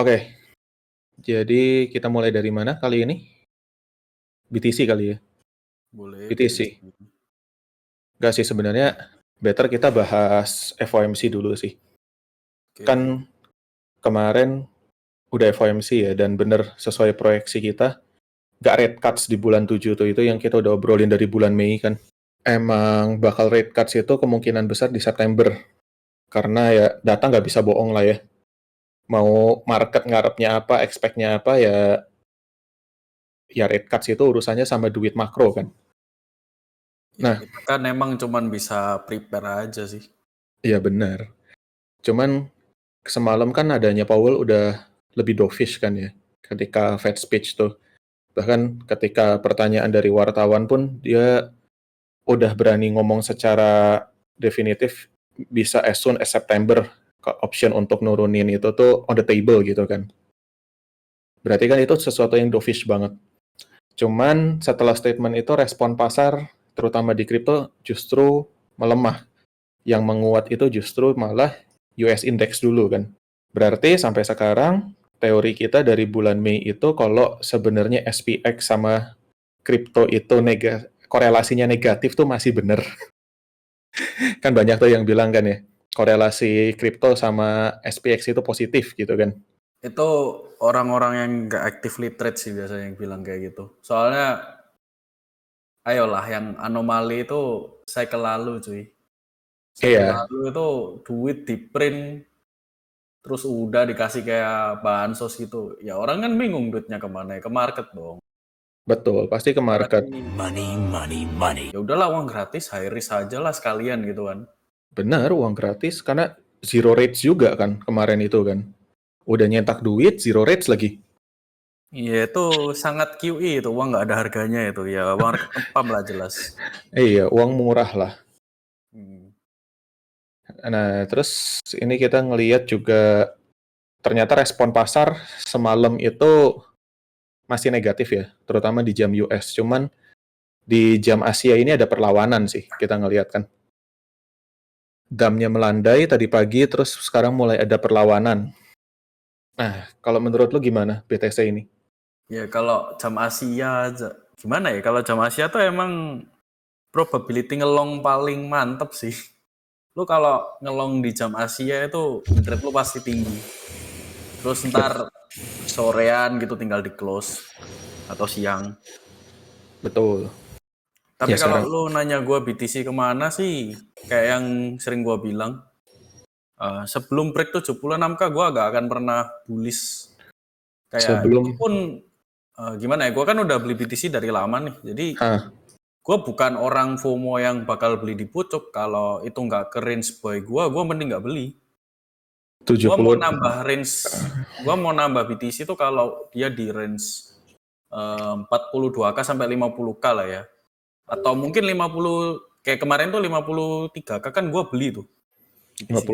Oke, jadi kita mulai dari mana kali ini? BTC kali ya? Boleh BTC. BTC. Enggak sih, sebenarnya better kita bahas FOMC dulu sih. Oke. Kan kemarin udah FOMC ya, dan bener sesuai proyeksi kita, nggak rate cuts di bulan 7 tuh, itu yang kita udah obrolin dari bulan Mei kan. Emang bakal rate cuts itu kemungkinan besar di September. Karena ya data nggak bisa bohong lah ya. Mau market ngarepnya apa, expect-nya apa, ya rate cuts itu urusannya sama duit makro kan. Ya, Nah, kita kan emang cuman bisa prepare aja sih. iya benar. Cuman semalam kan adanya Powell udah lebih dovish kan ya, ketika Fed speech tuh. Bahkan ketika pertanyaan dari wartawan pun dia udah berani ngomong secara definitif bisa as soon as September option untuk nurunin itu tuh on the table gitu kan. Berarti kan itu sesuatu yang dovish banget. Cuman setelah statement itu respon pasar terutama di kripto justru melemah. Yang menguat itu justru malah US index dulu kan. Berarti sampai sekarang teori kita dari bulan Mei itu kalau sebenarnya SPX sama kripto itu korelasinya negatif tuh masih bener. Kan banyak tuh yang bilang kan ya, korelasi kripto sama SPX itu positif gitu kan. Itu orang-orang yang nggak actively trade sih biasanya yang bilang kayak gitu. Soalnya, ayolah yang anomali itu cycle lalu cuy. Cycle Iya, lalu itu duit di print, terus udah dikasih kayak bansos gitu. Ya orang kan bingung duitnya kemana ya, ke market dong. betul, pasti ke market. Money. Ya udahlah uang gratis, high risk aja lah sekalian gitu kan. Benar, uang gratis karena zero rates juga kan kemarin itu kan. Udah nyetak duit, zero rates lagi. Iya itu sangat QE itu, uang nggak ada harganya itu. Ya uang ketempam lah jelas. Iya, uang murah lah. Hmm. Nah, terus ini kita ngelihat juga ternyata respon pasar semalam itu masih negatif ya, terutama di jam US. Cuman di jam Asia ini ada perlawanan sih, kita ngelihat kan. Damnya melandai tadi pagi, terus sekarang mulai ada perlawanan. Nah, kalau menurut lu gimana BTC ini? Ya kalau jam Asia gimana ya? Kalau jam Asia tuh emang probability ngelong paling mantep sih. Lu kalau ngelong di jam Asia itu win rate lu pasti tinggi. Terus ntar sorean gitu tinggal di close atau siang. Betul. Tapi Ya kalau sekarang, lu nanya gue BTC kemana sih? Kayak yang sering gue bilang, sebelum break 76K gue agak akan pernah bullish. Kayak itu sebelum, pun gimana ya? Gue kan udah beli BTC dari lama nih. Jadi ah, gue bukan orang FOMO yang bakal beli di pucuk. Kalau itu nggak ke range buy gue mending nggak beli. Gue mau 70, nambah range, gue mau nambah BTC itu kalau dia di range 42K sampai 50K lah ya. Atau mungkin 50, kayak kemarin tuh 53K kan gue beli tuh BTC.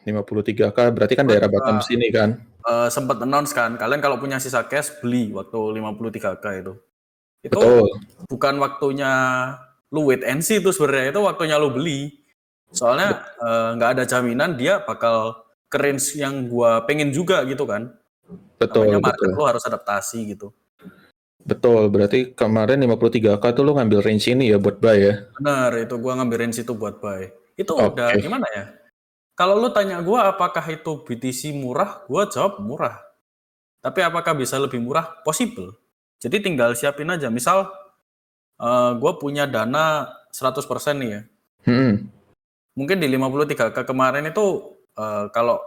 50, 53K, berarti kan Gue daerah juga bottom sini kan? sempat announce kan, kalian kalau punya sisa cash beli waktu 53K itu. Itu Betul, bukan waktunya lu wait and see itu sebenarnya, itu waktunya lu beli. Soalnya nggak ada jaminan dia bakal ke range yang gua pengen juga gitu kan. Namanya betul, market betul. lu harus adaptasi gitu. Betul, berarti kemarin 53K tuh lu ngambil range ini ya buat buy ya? Bener, itu gua ngambil range itu buat buy. Itu udah Oke, gimana ya? Kalau lu tanya gua apakah itu BTC murah, gua jawab murah. Tapi apakah bisa lebih murah? Possible. Jadi tinggal siapin aja. Misal gue punya dana 100% nih ya. hmm, Mungkin di 53K kemarin itu kalau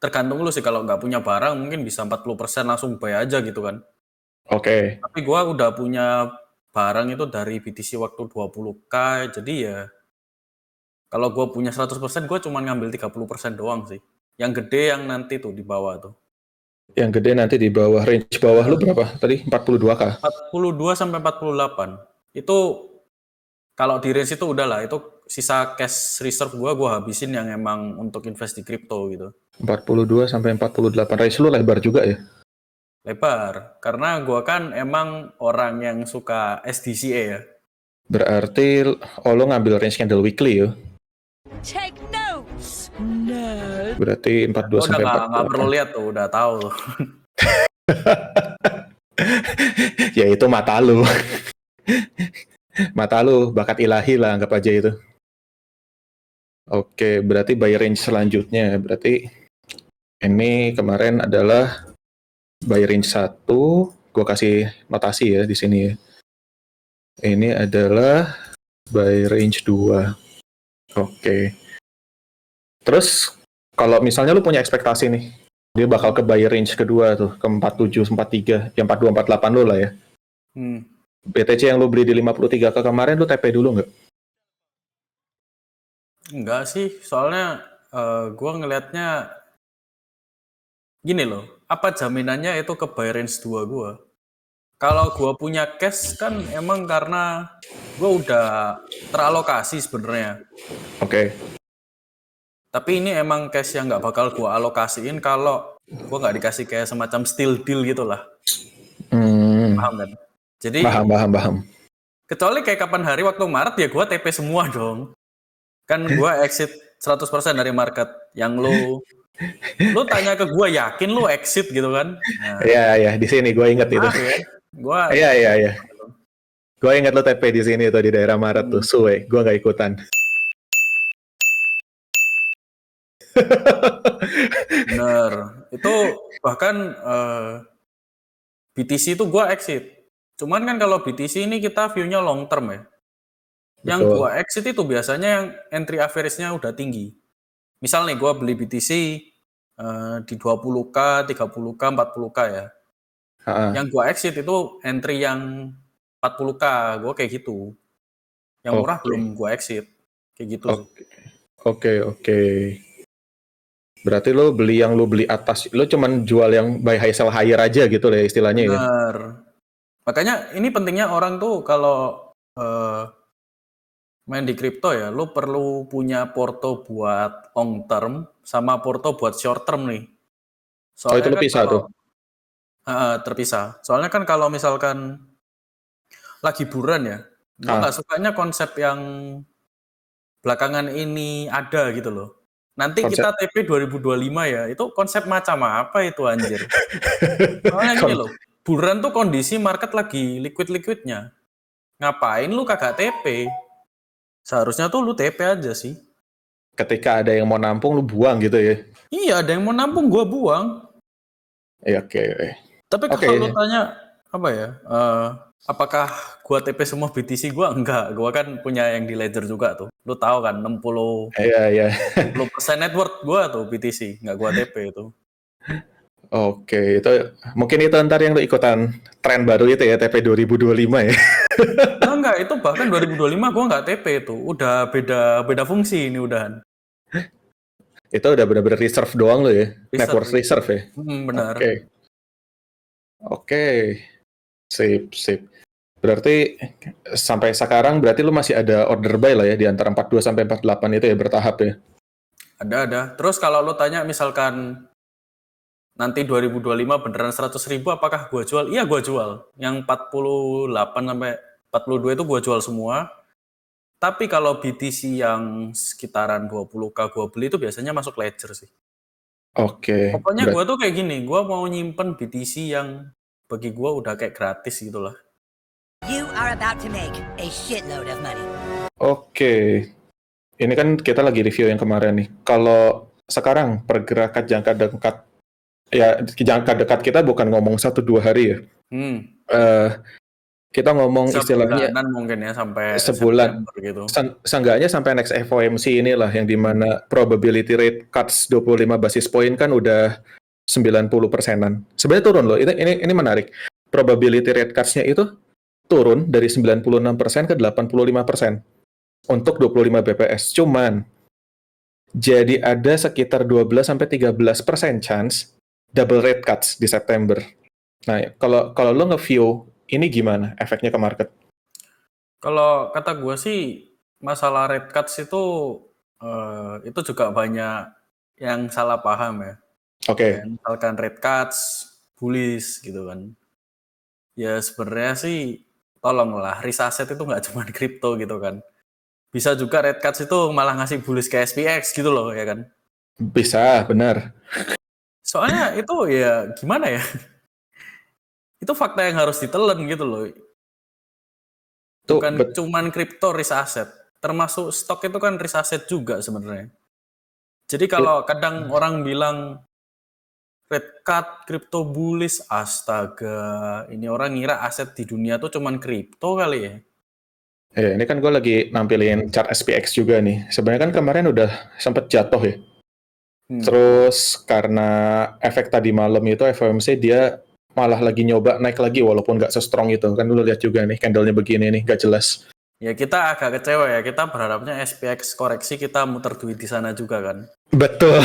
tergantung lu sih, kalau nggak punya barang mungkin bisa 40% langsung buy aja gitu kan. oke. Tapi gue udah punya barang itu dari BTC waktu 20K, jadi ya kalau gue punya 100% gue cuma ngambil 30% doang sih. Yang gede yang nanti tuh di bawah tuh. Yang gede nanti di bawah, range bawah lu berapa? Tadi 42K? 42 sampai 48. Itu kalau di range itu udahlah, itu sisa cash reserve gue habisin yang emang untuk invest di crypto gitu. 42 sampai 48, range lu lebar juga ya? Lebar, karena gue kan emang orang yang suka SDCA ya. Berarti, oh lu ngambil range candle weekly ya? Take notes. Berarti 42 Gua udah sampai nggak perlu 48. lihat tuh, udah tahu tuh. Ya itu mata lu. Mata lu, bakat ilahi lah anggap aja itu. Oke, berarti buy range selanjutnya. Berarti ini kemarin adalah buy range 1. Gua kasih notasi ya di sini ya. Ini adalah buy range 2. Oke. Terus kalau misalnya lu punya ekspektasi nih, dia bakal ke buy range kedua tuh, ke 47, 43, yang 42, 48 lu lah ya. BTC yang lu beli di 53 ke kemarin lu TP dulu nggak? Enggak sih, soalnya gua ngelihatnya gini loh, apa jaminannya itu ke buy range 2 gua? Kalau gua punya cash kan emang karena gua udah teralokasi sebenarnya. Oke. Tapi ini emang cash yang nggak bakal gua alokasiin kalau gua nggak dikasih kayak semacam steal deal gitu lah. Paham kan? Jadi Paham. kecuali kayak kapan hari waktu Maret ya gua TP semua dong. Kan gua exit 100% dari market. Yang lu tanya ke gua yakin lu exit gitu kan? Nah, Iya, di sini gue inget itu. maaf ya. Gua Iya. Gue inget lo TP di sini tuh di daerah Maret tuh, suwe. Gue nggak ikutan. bener. Itu bahkan BTC itu gua exit. Cuman kan kalau BTC ini kita view-nya long term ya. Yang Betul. gua exit itu biasanya yang entry average-nya udah tinggi. Misal nih gua beli BTC di 20k, 30k, 40k ya. Yang gua exit itu entry yang 40k, gua kayak gitu. Yang murah belum gua exit. Kayak gitu sih. Oke. Berarti lo beli yang lo beli atas, lo cuman jual yang buy high sell higher aja gitu lah istilahnya ya? Bener. Makanya ini pentingnya orang tuh kalau main di kripto ya, lo perlu punya porto buat long term sama porto buat short term nih. Soalnya itu lo kan pisah kalau tuh? terpisah. Soalnya kan kalau misalkan lagi buran ya, gue nggak sukanya konsep yang belakangan ini ada gitu loh. Nanti Konsep. kita TP 2025 ya, itu konsep macam apa itu anjir? Soalnya gini loh, buran tuh kondisi market lagi liquid-liquidnya. Ngapain lu kagak TP? Seharusnya tuh lu TP aja sih. Ketika ada yang mau nampung, lu buang gitu ya? Iya, ada yang mau nampung, gua buang. Iya, oke. Tapi kalau lu tanya, apa ya, apakah gua TP semua BTC gua? Enggak, gua kan punya yang di Ledger juga tuh. Lu tahu kan, 60% Iya. net worth gua tuh BTC, nggak gua TP itu. Oke, itu mungkin itu ntar yang lu ikutan tren baru itu ya, TP 2025 ya? Enggak, itu bahkan 2025 gua nggak TP itu. Udah beda fungsi ini udahan. Itu udah benar-benar reserve doang lo ya? Network reserve ya? Benar. Oke. Sip. Berarti sampai sekarang berarti lu masih ada order buy lah ya di antara 42 sampai 48 itu ya bertahap ya? Ada. Terus kalau lu tanya misalkan nanti 2025 beneran 100.000 apakah gua jual? Iya gua jual. Yang 48 sampai 42 itu gua jual semua. Tapi kalau BTC yang sekitaran 20k gua beli itu biasanya masuk ledger sih. Oke. Pokoknya gua tuh kayak gini, gua mau nyimpen BTC yang bagi gua udah kayak gratis gitu lah. You are about to make a shitload of money. Oke. Ini kan kita lagi review yang kemarin nih. Kalau sekarang pergerakan jangka dekat, ya jangka dekat kita bukan ngomong 1-2 hari ya. Kita ngomong istilahnya mungkin ya sampai sebulan gitu. Seenggaknya sampai next FOMC inilah yang dimana probability rate cuts 25 basis point kan udah 90%-an. Sebenarnya turun loh. Ini menarik. Probability rate cuts-nya itu turun dari 96% ke 85% untuk 25 BPS. Cuman jadi ada sekitar 12 sampai 13% chance double rate cuts di September. Nah, kalau lo nge-view ini gimana efeknya ke market? Kalau kata gue sih masalah rate cuts itu juga banyak yang salah paham ya. Oke. Misalkan rate cuts, bullish gitu kan. Ya sebenarnya sih tolonglah risk asset itu nggak cuma di kripto gitu kan. Bisa juga rate cuts itu malah ngasih bullish ke SPX gitu loh ya kan. Bisa, benar. Soalnya itu ya gimana ya? Itu fakta yang harus ditelan gitu loh. Tuh, Bukan cuman kripto risk asset. Termasuk stok itu kan risk asset juga sebenarnya. Jadi kalau kadang orang bilang red cut, crypto bullish, astaga, ini orang ngira aset di dunia tuh cuman kripto kali ya. ini kan gue lagi nampilin chart SPX juga nih. Sebenarnya kan kemarin udah sempet jatuh ya. Terus karena efek tadi malam itu FOMC dia malah lagi nyoba naik lagi walaupun nggak se-strong itu. Kan lu lihat juga nih candle-nya begini nih, nggak jelas. Ya kita agak kecewa ya, kita berharapnya SPX koreksi kita muter duit di sana juga kan. Betul.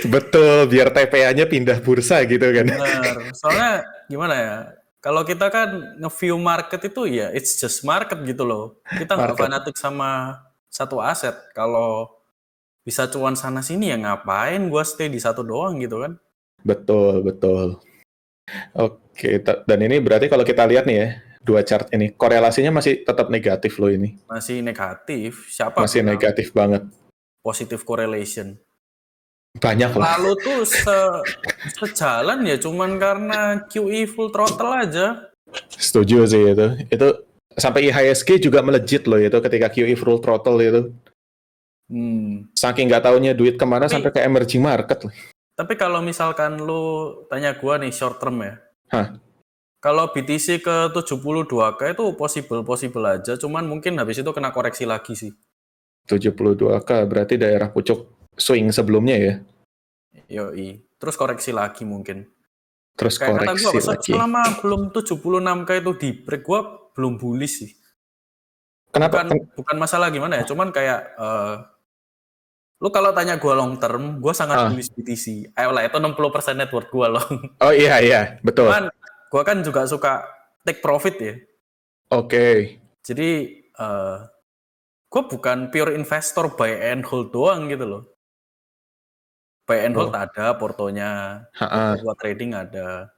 Betul, biar TPA-nya pindah bursa gitu kan. Benar, soalnya gimana ya, kalau kita kan nge-view market itu ya it's just market gitu loh. Kita nggak Market. fanatik sama satu aset. Kalau bisa cuan sana sini ya ngapain gua stay di satu doang gitu kan. Betul, betul. Oke, dan ini berarti kalau kita lihat nih ya, dua chart ini, korelasinya masih tetap negatif loh ini. Masih negatif, siapa Masih bilang negatif banget. positive correlation? Banyak lah. Lalu tuh sejalan ya cuman karena QE full throttle aja. Setuju sih itu. Itu sampai IHSG juga melejit loh itu ketika QE full throttle itu. Saking nggak taunya duit kemana sampai ke emerging market loh. Tapi kalau misalkan lu tanya gua nih short term ya. Hah? Kalau BTC ke 72K itu possible aja, cuman mungkin habis itu kena koreksi lagi sih. 72K berarti daerah pucuk swing sebelumnya ya. Yoi. Terus koreksi lagi mungkin. Terus Kayak kata gua, koreksi lagi. selama belum 76K itu di break, gua belum bullish sih. Kenapa? Bukan masalah gimana ya, cuman kayak lu kalau tanya gua long term, gua sangat bullish BTC. Ayolah, itu 60% net worth gua long. Oh iya, betul. Cuman gua kan juga suka take profit ya. Oke. Jadi gue bukan pure investor buy and hold doang gitu loh. Buy and hold ada portonya, porto buat trading ada.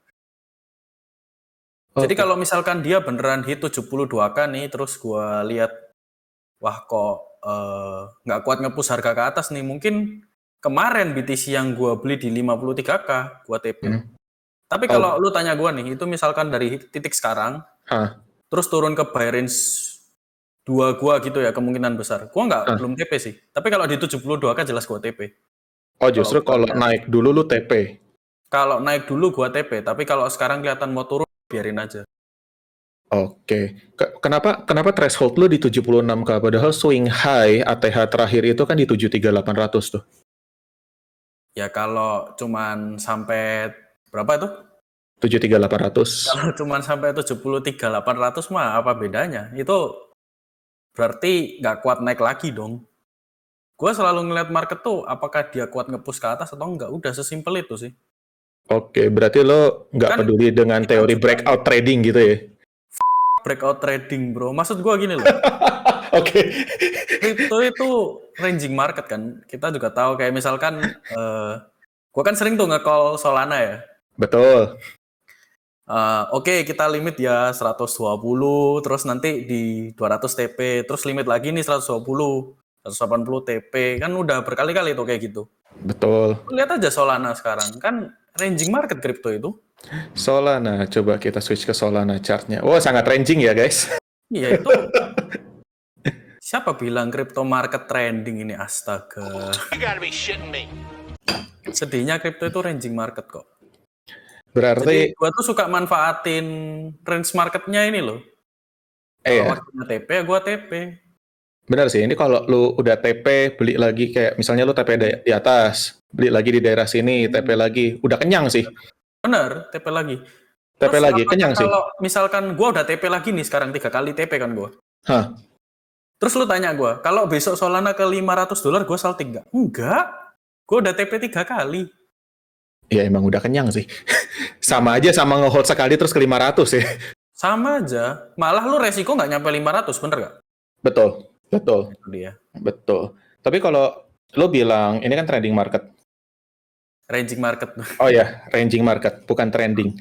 Jadi kalau misalkan dia beneran hit 72K nih, terus gue lihat, wah kok nggak kuat nge-push harga ke atas nih, mungkin kemarin BTC yang gue beli di 53K, gue TP. Tapi kalau lu tanya gue nih, itu misalkan dari titik sekarang, terus turun ke buy range 2 gua gitu ya, kemungkinan besar. Gua belum TP sih. Tapi kalau di 72K jelas gua TP. Oh justru kalau naik dulu lu TP? Kalau naik dulu gua TP, tapi kalau sekarang kelihatan mau turun, biarin aja. Oke. Kenapa threshold lu di 76K? Padahal swing high ATH terakhir itu kan di 73.800 tuh. Ya kalau cuman sampai berapa itu? 73.800. Kalau cuman sampai 73.800 mah apa bedanya? Itu berarti nggak kuat naik lagi dong. Gue selalu ngeliat market tuh apakah dia kuat nge-push ke atas atau enggak. Udah sesimpel itu sih. Oke, berarti lo nggak peduli dengan teori breakout trading gitu ya? Breakout trading bro. Maksud gue gini loh. Oke. Crypto itu ranging market kan. Kita juga tahu kayak misalkan gue kan sering tuh nge-call Solana ya. Betul. Oke, kita limit ya 120, terus nanti di 200 TP, terus limit lagi nih 120, 180 TP, kan udah berkali-kali tuh kayak gitu. Betul. Lihat aja Solana sekarang, kan ranging market kripto itu. Solana, coba kita switch ke Solana chartnya. Oh, sangat ranging ya guys. Iya itu. Siapa bilang kripto market trending ini, astaga. You gotta be shitting me. Sedihnya kripto itu ranging market kok. Berarti jadi gua tuh suka manfaatin range marketnya ini loh. Kalau waktunya TP ya gua TP. Benar sih, ini kalau lu udah TP, beli lagi kayak misalnya lu TP di atas, beli lagi di daerah sini, TP lagi, udah kenyang sih. Bener, TP lagi. TP Terus lagi, kenyang sih. Kalau misalkan gua udah TP lagi nih sekarang 3 kali TP kan gua. Terus lu tanya gua, kalau besok Solana ke $500 gua salting nggak? Enggak. Gua udah TP 3 kali. Ya emang udah kenyang sih. Sama aja sama nge-hold sekali terus ke 500 ya. Sama aja. Malah lu resiko nggak nyampe 500, bener nggak? Betul. Itu dia. Betul. Tapi kalau lu bilang, ini kan trending market. Ranging market. Oh ya, ranging market, bukan trending.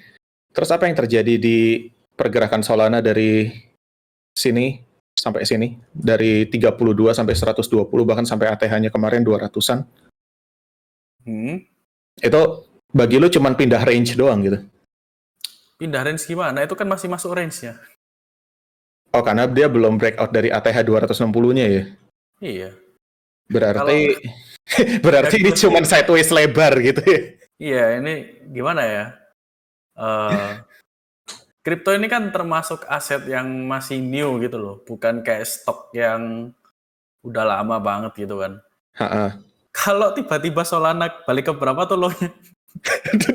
Terus apa yang terjadi di pergerakan Solana dari sini sampai sini. Dari 32 sampai 120, bahkan sampai ATH-nya kemarin 200-an. Itu bagi lu cuman pindah range doang gitu? Pindah range gimana? Itu kan masih masuk range-nya. Oh, karena dia belum breakout dari ATH 260-nya ya? Iya. Berarti berarti ini cuman sideways lebar gitu ya? Iya, ini gimana ya? Kripto ini kan termasuk aset yang masih new gitu loh, bukan kayak stok yang udah lama banget gitu kan. Kalau tiba-tiba Solana balik ke berapa tuh lo? 8.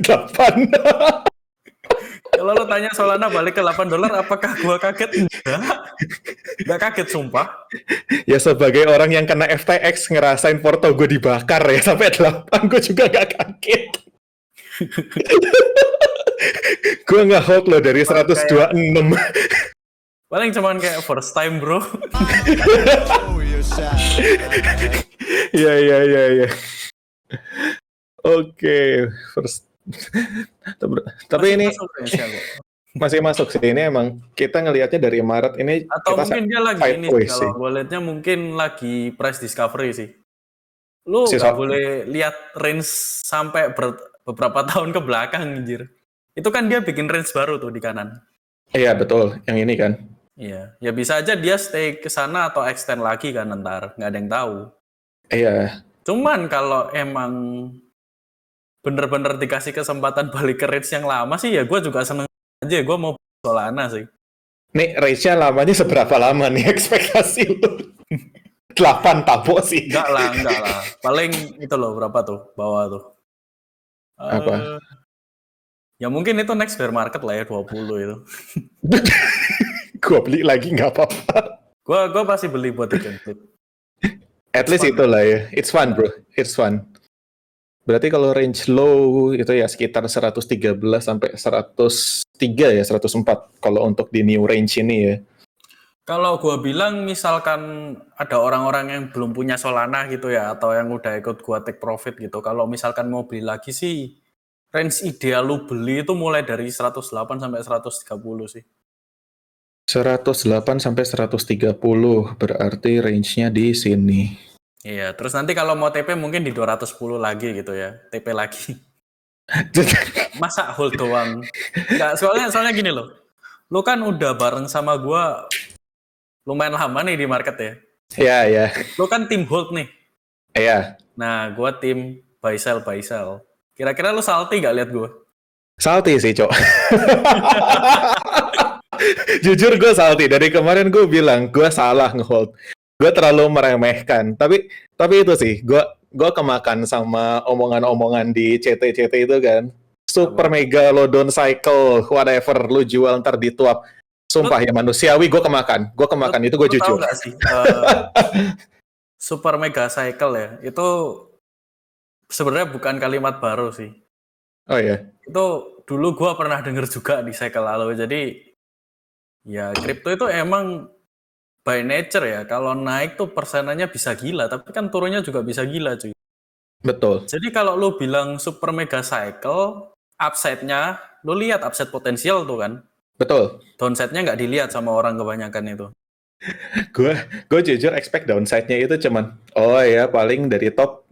Kalau lo tanya Solana balik ke $8, apakah gua kaget? Enggak kaget sumpah. Ya sebagai orang yang kena FTX ngerasain porto gue dibakar ya sampai 8, gue juga gak kaget. Gue nggak hold loh dari 126. Paling cuman kayak first time bro. Iya. Oke, first. Tapi ini masih masuk sih. Ini emang kita ngelihatnya dari Maret ini. Atau kita mungkin dia lagi ini sih, kalau gue liatnya mungkin lagi price discovery sih. Lu nggak boleh lihat range sampai beberapa tahun ke belakang anjir. Itu kan dia bikin range baru tuh di kanan. Iya betul, yang ini kan. Iya, ya bisa aja dia stay ke sana atau extend lagi kan ntar, nggak ada yang tahu. Iya. Cuman kalau emang bener-bener dikasih kesempatan balik ke range yang lama sih ya gue juga seneng aja, gue mau Solana sih. Nih range-nya lamanya seberapa lama nih ekspektasi lu? 8 tabo sih. Enggak lah. Paling itu loh, berapa tuh bawah tuh. Apa? Ya mungkin itu next bear market lah ya, 20 itu. Gue beli lagi nggak apa-apa. Gue pasti beli buat dikentit. At least itulah ya. It's fun bro. It's fun. Berarti kalau range low itu ya sekitar 113 sampai 103 ya, 104 kalau untuk di new range ini ya. Kalau gue bilang misalkan ada orang-orang yang belum punya Solana gitu ya, atau yang udah ikut gue take profit gitu, kalau misalkan mau beli lagi sih, range ideal lu beli itu mulai dari 108 sampai 130 sih. 108 sampai 130 berarti range-nya di sini. Iya, terus nanti kalau mau TP mungkin di 210 lagi gitu ya, TP lagi. Masa hold doang? Nggak, soalnya gini loh, lu kan udah bareng sama gue lumayan lama nih di market ya. Iya. Lu kan tim hold nih. Iya. Nah, gue tim buy sell. Kira-kira lu salty gak lihat gue? Salty sih, Cok. Jujur gue salty. Dari kemarin gue bilang gue salah nge-hold. Gue terlalu meremehkan. Tapi itu sih, gue kemakan sama omongan-omongan di CT itu kan. Super mega low down cycle, whatever lu jual ntar dituap. Sumpah ya manusiawi, gue kemakan itu gue jujur. Tahu gak sih? Super mega cycle ya, itu sebenarnya bukan kalimat baru sih. Oh iya. Itu dulu gue pernah denger juga di cycle lalu. Jadi ya kripto itu emang by nature ya, kalau naik tuh persenannya bisa gila, tapi kan turunnya juga bisa gila cuy. Betul. Jadi kalau lu bilang super mega cycle, upside-nya, lu lihat upside potensial tuh kan. Betul. Downside-nya nggak dilihat sama orang kebanyakan itu. Gue jujur expect downside-nya itu cuman, oh ya paling dari top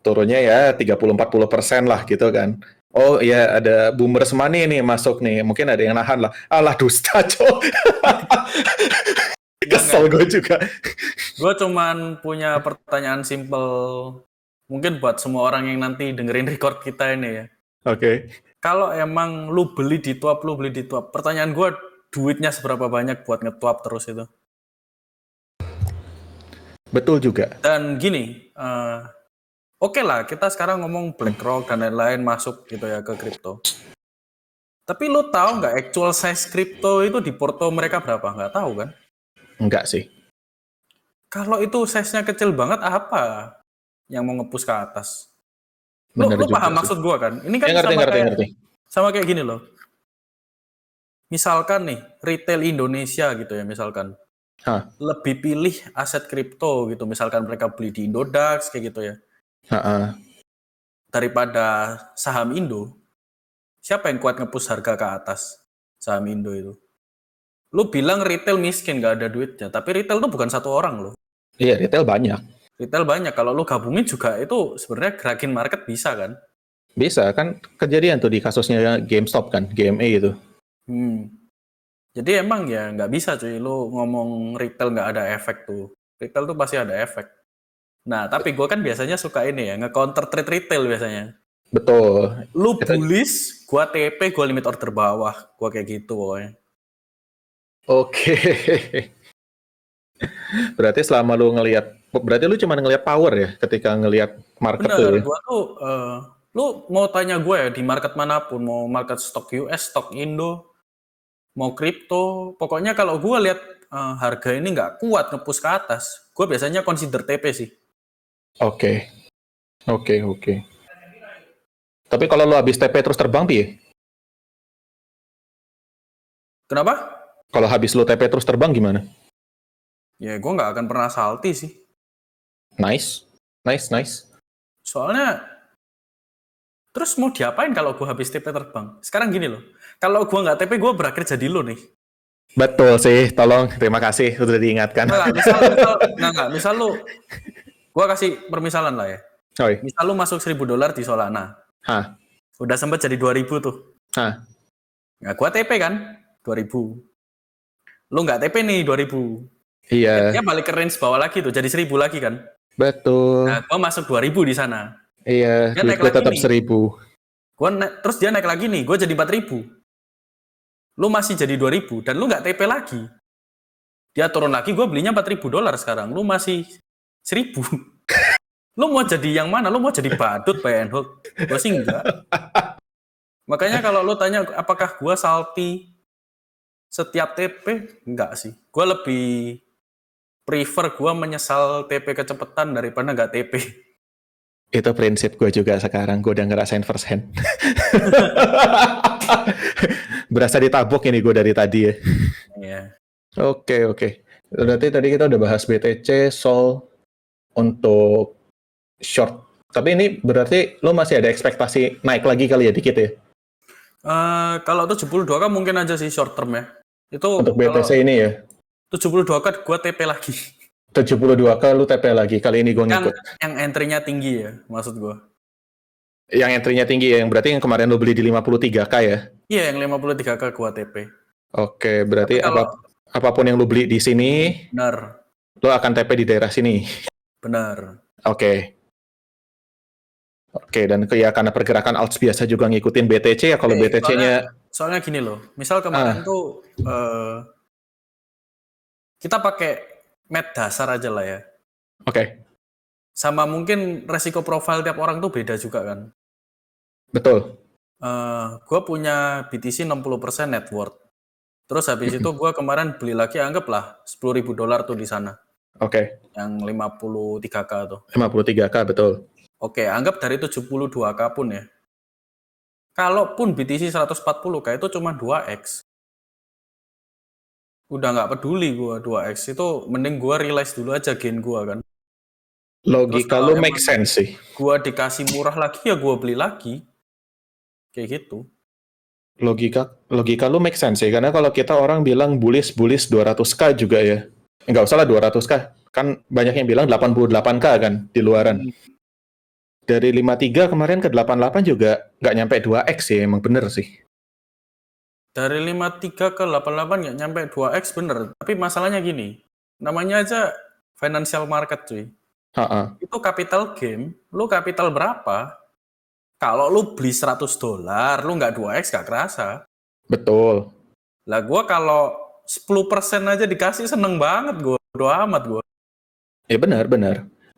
turunnya ya 30-40% lah gitu kan. Oh ya ada boomers money nih masuk nih, mungkin ada yang nahan lah. Alah dusta cok. Kesel gue juga. Gue cuman punya pertanyaan simple, mungkin buat semua orang yang nanti dengerin record kita ini ya. Oke. Kalau emang lu beli di tuap, pertanyaan gue, duitnya seberapa banyak buat ngetuap terus itu? Betul juga. Dan gini, oke lah kita sekarang ngomong BlackRock dan lain-lain masuk gitu ya ke kripto. Tapi lu tahu nggak actual size kripto itu di porto mereka berapa? Nggak tahu kan? Enggak sih. Kalau itu size-nya kecil banget, apa yang mau nge-push ke atas? Lu paham maksud gue kan? Ini kan ngerti. Sama kayak gini loh. Misalkan nih, retail Indonesia gitu ya misalkan. Lebih pilih aset kripto gitu, misalkan mereka beli di Indodax kayak gitu ya. Daripada saham Indo, siapa yang kuat nge-push harga ke atas? Saham Indo itu. Lu bilang retail miskin nggak ada duitnya, tapi retail tuh bukan satu orang loh. Iya, retail banyak. Retail banyak. Kalau lu gabungin juga itu sebenarnya gerakin market bisa kan? Bisa kan kejadian tuh di kasusnya GameStop kan, GME itu. Jadi emang ya nggak bisa cuy, lu ngomong retail nggak ada efek tuh. Retail tuh pasti ada efek. Nah, tapi gue kan biasanya suka ini ya, nge-counter trade retail biasanya. Betul. Lu Kita- bullish, gua TP, gua limit order bawah. Gua kayak gitu pokoknya. Oke. Berarti selama lu berarti lu cuma ngelihat power ya ketika ngelihat market tuh Bener, ya? gua tuh, lu mau tanya gue ya di market manapun, mau market stok US, stok Indo, mau kripto, pokoknya kalau gua lihat harga ini nggak kuat nge-push ke atas, gua biasanya consider TP sih. Oke. Oke. Tapi kalau lu habis TP terus terbang piye? Kenapa? Kalau habis lu TP terus terbang gimana? Ya gua nggak akan pernah salty sih. Nice. Soalnya, terus mau diapain kalau gua habis TP terbang? Sekarang gini loh, kalau gua nggak TP, gua berakhir jadi lo nih. Betul sih, tolong. Terima kasih sudah diingatkan. Misal lu, gua kasih permisalan lah ya. Oi. Misal lu masuk $1.000 di Solana. Hah. Udah sempet jadi 2.000 tuh. Hah. Nah, gua TP kan 2.000. Lu nggak TP nih 2.000. Iya. Dia balik ke range bawah lagi tuh, jadi 1.000 lagi kan. Betul. Nah, gua masuk 2.000 di sana. Iya, Dia duit naik gue lagi tetap nih. 1.000. Terus dia naik lagi nih, gua jadi 4.000. Lu masih jadi 2.000 dan lu nggak TP lagi. Dia turun lagi, gua belinya $4.000 sekarang. Lu masih 1.000. Lu mau jadi yang mana? Lu mau jadi badut buy and hold? Gua sih enggak. Makanya kalau lu tanya apakah gua salty setiap TP, enggak sih. Gua lebih prefer gua menyesal TP kecepatan daripada nggak TP. Itu prinsip gue juga sekarang. Gue udah ngerasain first hand. Berasa ditabuk ini gue dari tadi ya. Iya. Oke. Berarti tadi kita udah bahas BTC, Sol untuk short. Tapi ini berarti lo masih ada ekspektasi naik lagi kali ya dikit ya? Kalau 72 kan mungkin aja sih short term ya. Itu Untuk BTC ini ya? 72 kan gua TP lagi. 72k lu TP lagi. Kali ini gue Yang ngikut. entry-nya tinggi ya, maksud gua. Yang entry-nya tinggi ya, yang berarti yang kemarin lu beli di 53k ya? Iya, yang 53k gua TP. Oke, berarti Tapi kalau apapun yang lu beli di sini, benar, lu akan TP di daerah sini. benar. Oke, dan ya karena pergerakan alts biasa juga ngikutin BTC ya, kalau Oke, BTC-nya soalnya gini loh, misal kemarin tuh kita pakai mat dasar aja lah ya. oke, Sama mungkin resiko profil tiap orang tuh beda juga kan. betul. Gue punya BTC 60% net worth. Terus habis itu gue kemarin beli lagi, anggaplah $10.000 tuh di sana. Oke, Yang 53k tuh. 53k betul. Oke, anggap dari 72k pun ya. Kalaupun BTC 140k itu cuma 2x. Udah nggak peduli gue 2x. Itu mending gue realize dulu aja gain gue kan. Logika kalau lu make emang sense sih. Gue dikasih murah lagi ya gue beli lagi. Kayak gitu. Logika lu make sense sih, karena kalau kita orang bilang bullish 200k juga ya. Enggak usah lah 200k. Kan banyak yang bilang 88k kan di luaran. Dari 53 kemarin ke 88 juga nggak nyampe 2x sih, emang bener sih. Dari 53 ke 88 nggak nyampe 2x bener. Tapi masalahnya gini, namanya aja financial market cuy. Itu capital game, lu capital berapa? Kalau lu beli $100, lu nggak 2x nggak kerasa. Betul. Lah gua kalau 10% aja dikasih seneng banget gua, udah amat gua. Ya benar.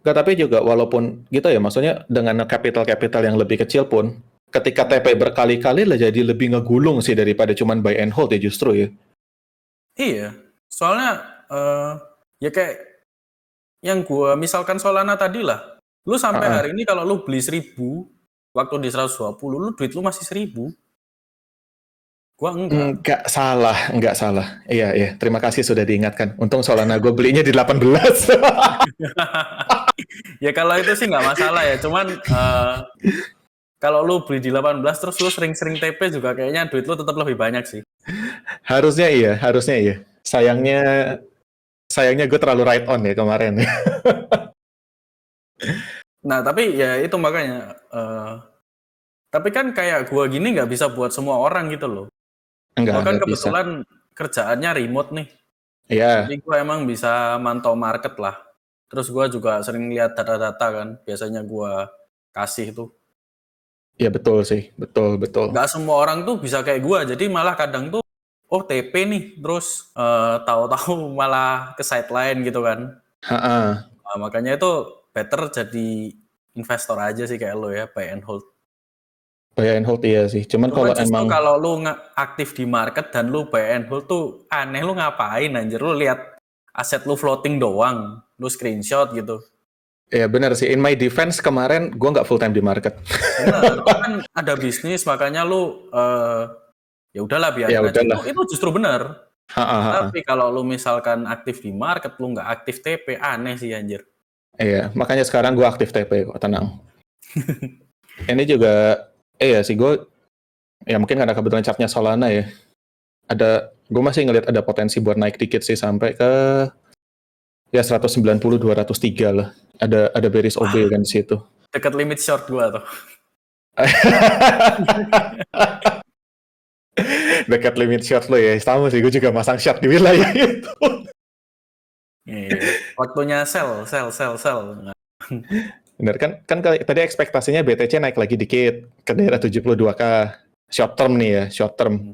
Nggak, tapi juga walaupun gitu ya, maksudnya dengan capital yang lebih kecil pun, ketika TP berkali-kali lah jadi lebih ngegulung sih daripada cuman buy and hold ya justru ya. Iya, soalnya ya kayak yang gua misalkan Solana tadi lah. Lu sampai hari ini kalau lu beli 1.000, waktu di 120, lu duit lu masih 1.000. Gua enggak. Enggak salah. Iya. Terima kasih sudah diingatkan. Untung Solana gue belinya di 18. Ya kalau itu sih nggak masalah ya. Cuman kalau lu beli di 18 terus lu sering-sering TP juga kayaknya duit lu tetap lebih banyak sih. Harusnya iya. Sayangnya gue terlalu right on ya kemarin. Nah, tapi ya itu makanya. Tapi kan kayak gua gini nggak bisa buat semua orang gitu loh. Gua kan Enggak bisa. kebetulan kerjaannya remote nih. Iya, Jadi gua emang bisa mantau market lah. Terus gua juga sering lihat data-data kan. Biasanya gua kasih tuh. iya betul sih. Betul. Nggak semua orang tuh bisa kayak gua. Jadi malah kadang tuh, oh TP nih. Terus tahu-tahu malah ke sideline gitu kan. Ha-ha. Nah, makanya itu better jadi investor aja sih kayak lo ya, buy and hold. Buy and hold iya sih. Cuman Cuma kalau justru emang kalau lu aktif di market dan lu buy and hold tuh aneh, lu ngapain anjir? Lu lihat aset lu floating doang, lu screenshot gitu. ya benar sih. In my defense kemarin gue nggak full time di market. Benar, lu kan ada bisnis makanya lu ya udahlah Ya biarin aja. udahlah. Itu justru benar. Ha-ha. Tapi kalau lu misalkan aktif di market, lu nggak aktif TP, aneh sih anjir. Iya, makanya sekarang gue aktif TP kok, tenang. Ini juga, ya sih gue, ya mungkin karena kebetulan chartnya Solana ya. Gue masih ngelihat ada potensi buat naik dikit sih sampai ke ya 190-203 lah. Ada bearish OB kan di situ. Dekat limit short gua tuh. Dekat limit short lo ya, sama sih. Gue juga masang short di wilayah itu. Iya. Waktunya sell. Bener kan tadi ekspektasinya BTC naik lagi dikit ke daerah 72K. Short term nih ya, short term.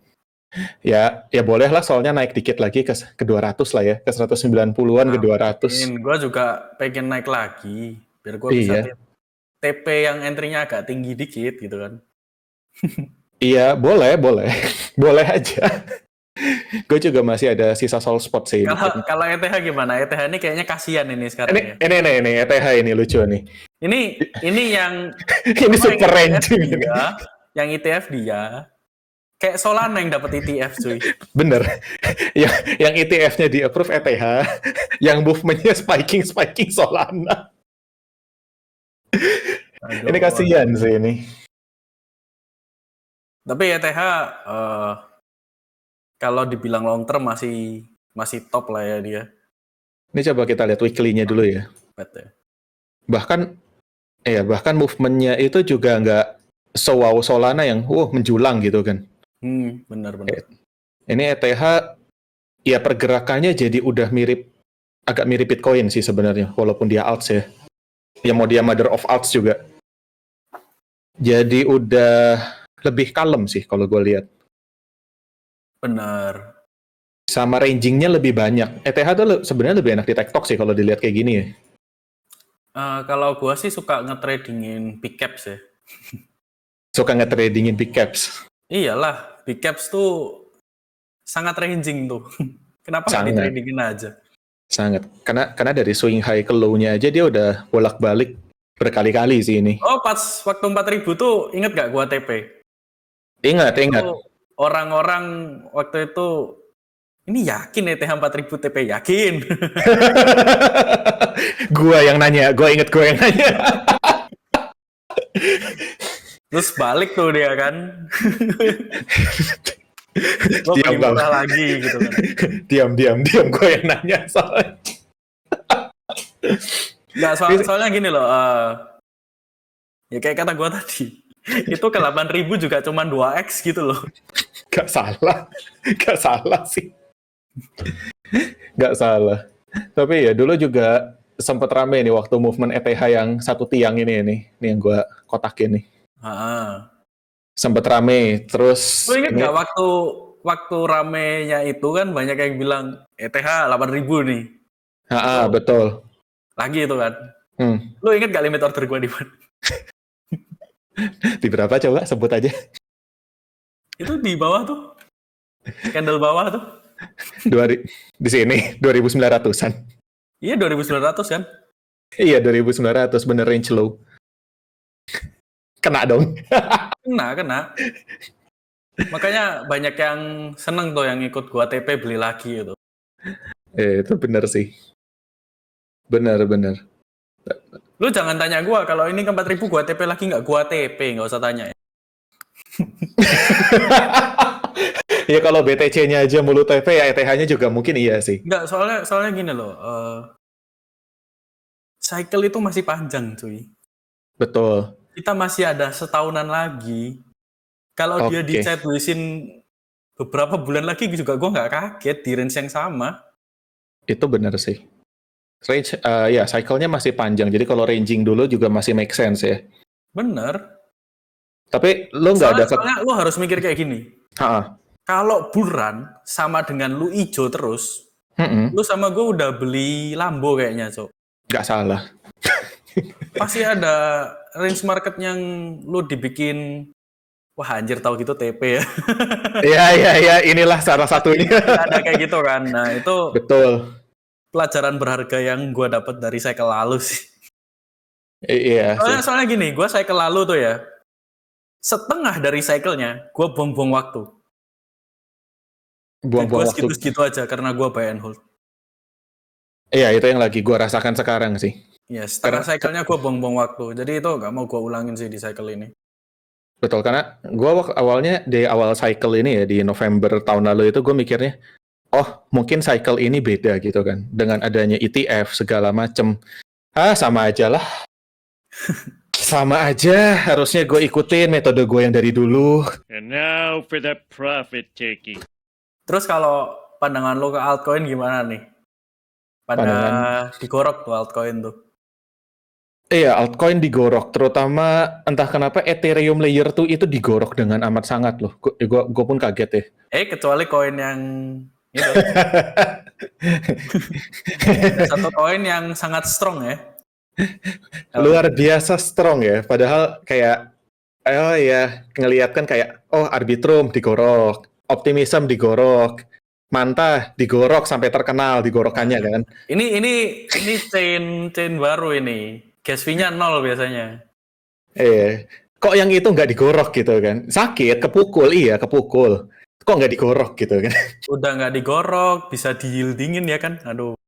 Ya boleh lah soalnya naik dikit lagi ke 200 lah ya, ke 190-an ke 200. Gue juga pengen naik lagi biar gue bisa Iya. TP yang entry-nya agak tinggi dikit gitu kan. Iya, boleh. Boleh aja. Gue juga masih ada sisa soul spot sih. Kalau ETH gimana? ETH ini kayaknya kasihan ini sekarang ya. Ini ETH ini lucu nih. Ini yang Ini super ranging. Yang ETF dia kayak Solana yang dapat ETF cuy. Bener. yang ETF-nya di approve ETH, yang movement-nya spiking Solana. Aduh, ini kasihan sih ini. Tapi ETH kalau dibilang long term masih top lah ya dia. Ini coba kita lihat weekly-nya dulu ya. Bet. Bahkan movement-nya itu juga nggak wow Solana yang menjulang gitu kan. Benar. Ini ETH ya pergerakannya jadi udah agak mirip Bitcoin sih sebenarnya, walaupun dia alts ya. Ya mau dia mother of alts juga. Jadi udah lebih kalem sih kalau gue lihat. Benar. Sama ranging-nya lebih banyak. ETH tuh sebenarnya lebih enak di TikTok sih kalau dilihat kayak gini ya. Kalau gue sih suka nge-tradingin big caps ya. Suka nge-tradingin big caps. Iyalah, big caps tuh sangat ranging tuh. Kenapa nggak di-tradingin aja? Sangat. Karena dari swing high ke low-nya aja dia udah bolak-balik berkali-kali sih ini. Oh, pas waktu 4.000 tuh inget gak gua TP? Ingat. Orang-orang waktu itu ini yakin ETH 4.000 TP, yakin. Gue yang nanya. Terus balik tuh dia kan. Gue pengen murah lagi gitu kan. Diam gue yang nanya soalnya. Nggak, soalnya gini loh, ya kayak kata gue tadi, itu ke 8.000 juga cuma 2x gitu loh. Gak salah sih. Gak salah. Tapi ya dulu juga sempat rame nih waktu movement ETH yang satu tiang ini yang gue kotakin nih. Sempet rame, terus... Lu inget gak waktu ramenya itu kan banyak yang bilang ETH 8.000 nih. Betul. Lagi itu kan. Lu inget gak limit order gue di mana? Di berapa coba sebut aja. Itu di bawah tuh. Candle bawah tuh. Di sini 2.900-an. Iya 2.900 kan? Iya 2.900 bener range low. Kena dong. Kena. Makanya banyak yang seneng tuh yang ikut gua TP beli lagi itu. Itu bener sih. Bener. Lu jangan tanya gua kalau ini ke 4.000 gua TP lagi nggak? Gua TP, nggak usah tanya ya. Ya kalau BTC-nya aja mulu TP ya ETH-nya juga mungkin iya sih. Enggak, soalnya gini loh, cycle itu masih panjang cuy. Betul. Kita masih ada setahunan lagi. Kalau dia di Oke. sideways-in beberapa bulan lagi juga gue nggak kaget di range yang sama. Itu benar sih. Range, ya cycle-nya masih panjang. Jadi kalau ranging dulu juga masih make sense ya. Bener. Tapi lo nggak Soalnya, dapat. soalnya lu harus mikir kayak gini. Ha-ha. Kalau bull run sama dengan lu ijo terus, Mm-mm. lu sama gue udah beli Lambo kayaknya, Cok. Nggak salah. Pasti ada range market yang lu dibikin, wah anjir tahu gitu TP ya. Iya. Inilah salah satunya. Ada kayak gitu kan. Nah itu Betul. pelajaran berharga yang gue dapat dari cycle lalu sih. Iya sih. Soalnya gini, gue cycle lalu tuh ya, setengah dari cycle-nya gue buang-buang waktu. Buang-buang Gue waktu. segitu-segitu aja karena gue buy and hold. Iya, itu yang lagi gue rasakan sekarang sih. Ya, setengah cycle-nya gue buang-buang waktu. Jadi itu gak mau gue ulangin sih di cycle ini. Betul, karena gue awalnya di awal cycle ini ya, di November tahun lalu itu gue mikirnya, oh mungkin cycle ini beda gitu kan. Dengan adanya ETF segala macem. Sama aja lah. Sama aja, harusnya gue ikutin metode gue yang dari dulu. And now for the profit taking. Terus kalau pandangan lo ke altcoin gimana nih? Pada digorok tuh altcoin tuh. Iya, altcoin digorok, terutama entah kenapa Ethereum layer 2 itu digorok dengan amat sangat loh. Gue pun kaget ya. Kecuali koin yang itu. Satu koin yang sangat strong ya. Luar biasa strong ya, padahal kayak, oh ya, ngeliat kan kayak, oh Arbitrum digorok, Optimism digorok, Manta digorok sampai terkenal digorokannya kan. Ini chain baru ini. Gas fee-nya 0 biasanya. Kok yang itu nggak digorok gitu kan? Sakit, kepukul, iya kepukul. Kok nggak digorok gitu kan? Udah nggak digorok, bisa diyieldingin ya kan? Aduh.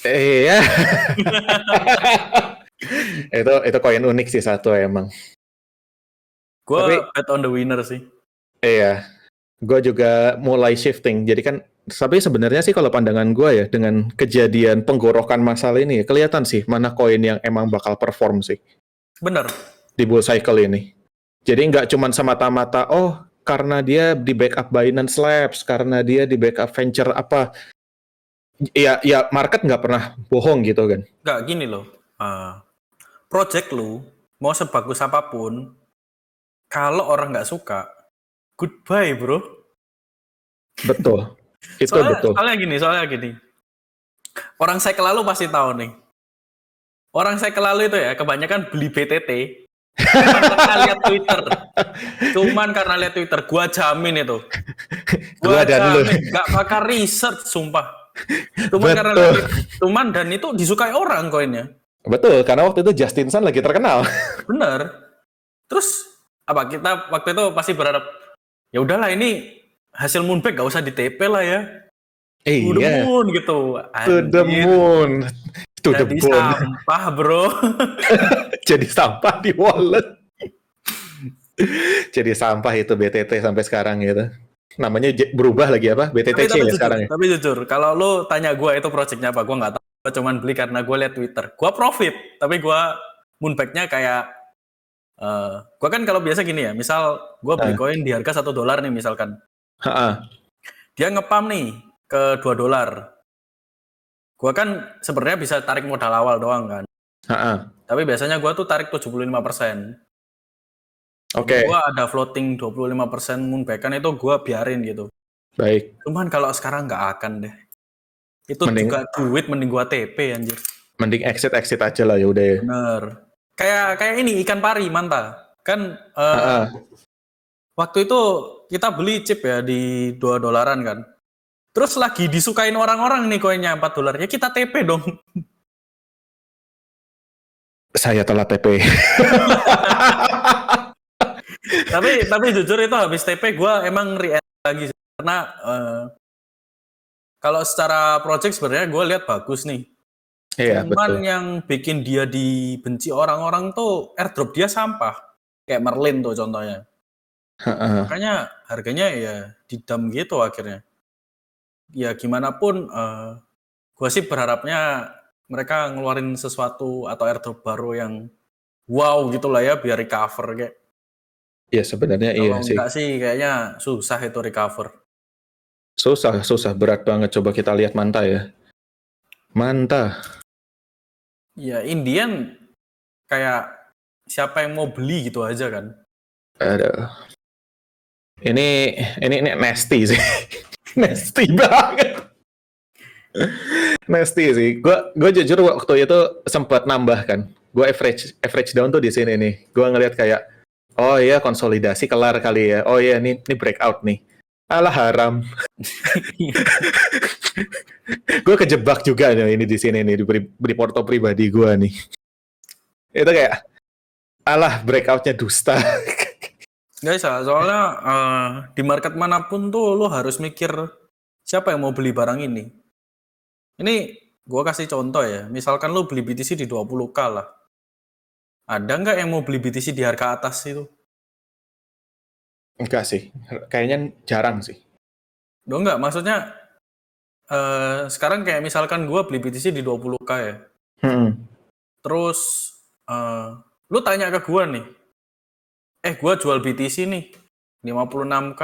Iya. itu koin unik sih satu emang. Gue bet on the winner sih. Iya. Gue juga mulai shifting. Jadi kan, tapi sebenarnya sih kalau pandangan gue ya, dengan kejadian penggorokan masalah ini, kelihatan sih mana koin yang emang bakal perform sih. Bener. Di bull cycle ini. Jadi nggak cuma semata-mata, oh karena dia di backup Binance Labs, karena dia di backup venture apa. Ya market nggak pernah bohong gitu kan. Nggak gini loh. Project lu, mau sebagus apapun, kalau orang nggak suka, goodbye bro. Betul. Itu betul. Soalnya gini. Orang cycle lalu pasti tahu nih. Orang cycle lalu itu ya, kebanyakan beli BTT. Cuman karena lihat Twitter, gua jamin itu. Gua jamin, gak bakal research, sumpah. Cuman dan itu disukai orang koinnya. Betul, karena waktu itu Justin Sun lagi terkenal. Bener. Terus apa kita waktu itu pasti berharap ya udahlah ini hasil Moonback gak usah di TP lah ya. To the moon gitu. To the moon. To the Jadi bone. sampah bro. Jadi sampah di wallet. Jadi sampah itu BTT sampai sekarang gitu. Namanya berubah lagi apa? BTTC ya sekarang ya. Tapi jujur, kalau lo tanya gue itu projectnya apa, gue nggak tahu. Gue cuman beli karena gue liat Twitter. Gue profit, tapi gue Moonback-nya kayak gue kan kalau biasa gini ya, misal gue beli koin di harga $1 nih misalkan. Dia ngepam nih ke $2. Gue kan sebenarnya bisa tarik modal awal doang kan. Tapi biasanya gue tuh tarik 75%. Oke. Gue ada floating 25% Moonback kan itu gue biarin gitu. Baik. Cuman kalau sekarang nggak akan deh. Itu juga duit mending gue TP anjir. Mending exit aja lah ya udah ya. Bener. Kayak ini ikan pari Manta. Kan waktu itu kita beli chip ya di $2 kan. Terus lagi disukain orang-orang nih koinnya $4. Ya kita TP dong. Saya telah TP. tapi jujur itu habis TP gue emang re-end lagi karena kalau secara project sebenarnya gue lihat bagus nih. Iya, cuman betul. Yang bikin dia dibenci orang-orang tuh airdrop dia sampah. Kayak Merlin tuh contohnya. Heeh. Makanya harganya ya didam gitu akhirnya. Ya gimana pun gue sih berharapnya mereka ngeluarin sesuatu atau airdrop baru yang wow gitu lah ya biar recover kayak. Ya sebenarnya iya Kalau sih. enggak sih kayaknya susah itu recover. Susah berat banget. Coba kita lihat Manta ya. Manta. Ya Indian kayak siapa yang mau beli gitu aja kan. Aduh. Ini nasty sih. Nasty banget. Nasty sih. Gue jujur waktu itu sempat nambah kan. Gue average down tuh di sini nih. Gue ngeliat kayak, oh iya konsolidasi kelar kali ya. Oh iya ini breakout nih. Alah haram. Gue kejebak juga nih ini di sini nih di porto pribadi gue nih. Itu kayak, alah breakoutnya dusta. Nggak bisa, soalnya di market manapun tuh lo harus mikir siapa yang mau beli barang ini. Ini gue kasih contoh ya, misalkan lo beli BTC di 20K lah. Ada nggak yang mau beli BTC di harga atas itu? Enggak sih. Kayaknya jarang sih. Loh nggak, maksudnya sekarang kayak misalkan gue beli BTC di 20K ya. Terus lu tanya ke gue nih, gue jual BTC nih 56K,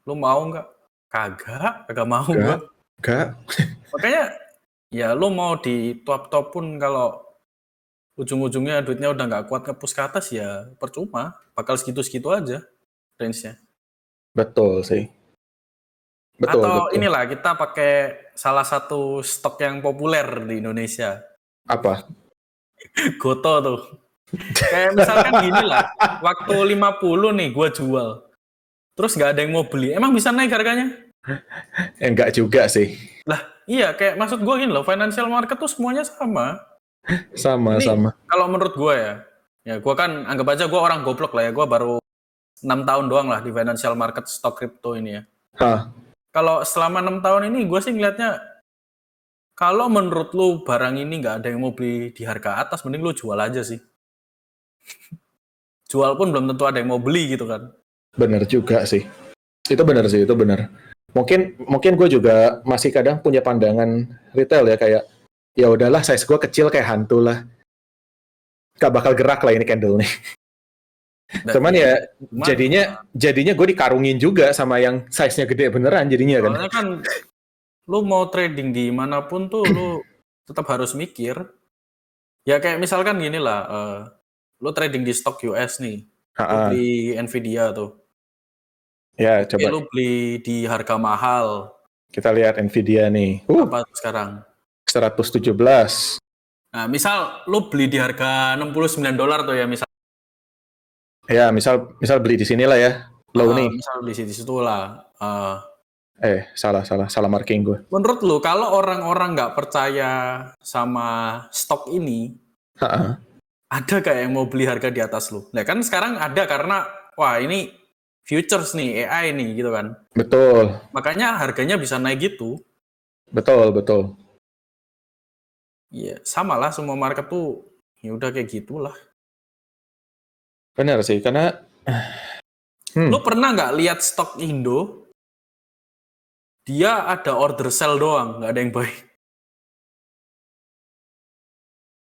lu mau nggak? Kagak mau gue. Enggak. Makanya ya lu mau di top pun kalau ujung-ujungnya duitnya udah nggak kuat ngepus ke atas ya percuma, bakal segitu-segitu aja range-nya. Betul sih. Betul. Atau inilah kita pakai salah satu stok yang populer di Indonesia. Apa? Goto tuh. Kayak misalkan gini lah, waktu 50 nih gue jual. Terus nggak ada yang mau beli. Emang bisa naik harganya? Enggak juga sih. Lah, iya kayak maksud gue gini loh, financial market tuh semuanya sama. Sama. Kalau menurut gue ya gue kan anggap aja gue orang goblok lah ya, gue baru 6 tahun doang lah di financial market stock crypto ini ya. Kalau selama 6 tahun ini gue sih ngeliatnya, kalau menurut lu barang ini nggak ada yang mau beli di harga atas, mending lu jual aja sih. Jual pun belum tentu ada yang mau beli gitu kan. Bener juga sih. Itu bener sih, itu bener. Mungkin gue juga masih kadang punya pandangan retail ya, kayak ya udahlah size gue kecil kayak hantu lah. Gak bakal gerak lah ini candle nih. Cuman ya jadinya gue dikarungin juga sama yang size-nya gede beneran jadinya kan. Soalnya kan lu mau trading di manapun tuh lu tetap harus mikir. Ya kayak misalkan gini lah, lu trading di stok US nih, lu beli Nvidia tuh. Ya coba. Lu beli di harga mahal. Kita lihat Nvidia nih. Apa sekarang? 117. Nah, misal lu beli di harga $69 tuh ya misal. Ya, misal beli di sini lah ya. Low nih. Misal beli di situ lah. Salah marking gue. Menurut lu kalau orang-orang nggak percaya sama stok ini, ada kayak yang mau beli harga di atas lu? Nah kan sekarang ada karena wah ini futures nih, AI nih gitu kan. Betul. Makanya harganya bisa naik gitu. Betul. Iya, sama lah semua market tuh ya udah kayak gitulah. Benar sih, karena lu pernah nggak lihat stok Indo? Dia ada order sell doang, nggak ada yang buy.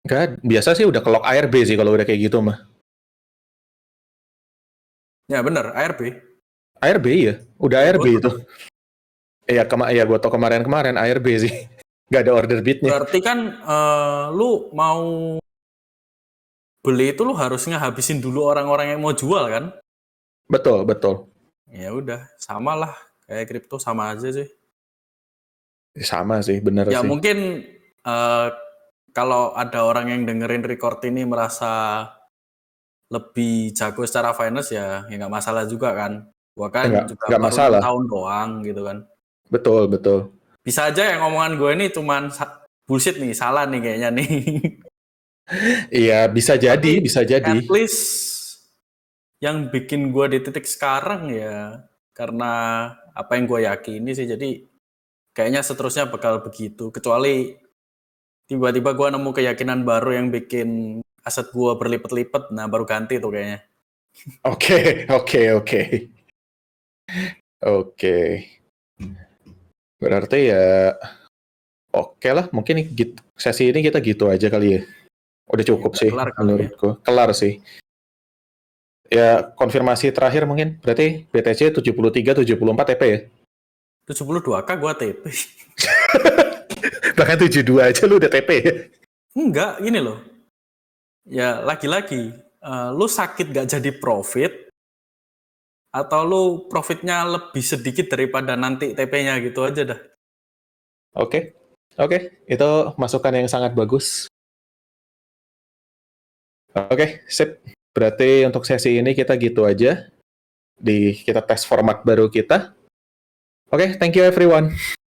Enggak, biasa sih udah kelok ARB sih kalau udah kayak gitu mah. Ya bener, ARB. ARB ya, udah ARB itu. Iya, gue tau kemarin ARB sih. Nggak ada order bidnya. Berarti kan lu mau beli itu lu harusnya habisin dulu orang-orang yang mau jual kan? Betul. Ya udah, sama lah kayak kripto sama aja sih. Sama sih, bener ya, sih. Ya mungkin kalau ada orang yang dengerin record ini merasa lebih jago secara finance ya nggak masalah juga kan. Gua kan juga baru masalah. 6 tahun doang gitu kan. Betul. Bisa aja yang omongan gue ini cuman bullshit nih, salah nih kayaknya nih. Iya, bisa jadi. At least yang bikin gue di titik sekarang ya karena apa yang gue yakini sih, jadi kayaknya seterusnya bakal begitu. Kecuali tiba-tiba gue nemu keyakinan baru yang bikin aset gue berlipat-lipat, nah baru ganti tuh kayaknya. Oke. Oke. Berarti ya oke lah, mungkin sesi ini kita gitu aja kali ya. Udah cukup Udah sih kelar kali ya. menurutku. Kelar sih. Ya, konfirmasi terakhir mungkin. Berarti BTC 73-74 TP ya? 72K gua TP. Bahkan 72 aja lu udah TP ya? Enggak, gini loh. Ya, lagi-lagi. Lu sakit gak jadi profit, atau lu profitnya lebih sedikit daripada nanti TP-nya gitu aja dah. Oke. Itu masukan yang sangat bagus. Oke, sip. Berarti untuk sesi ini kita gitu aja. Kita tes format baru kita. Oke, thank you everyone.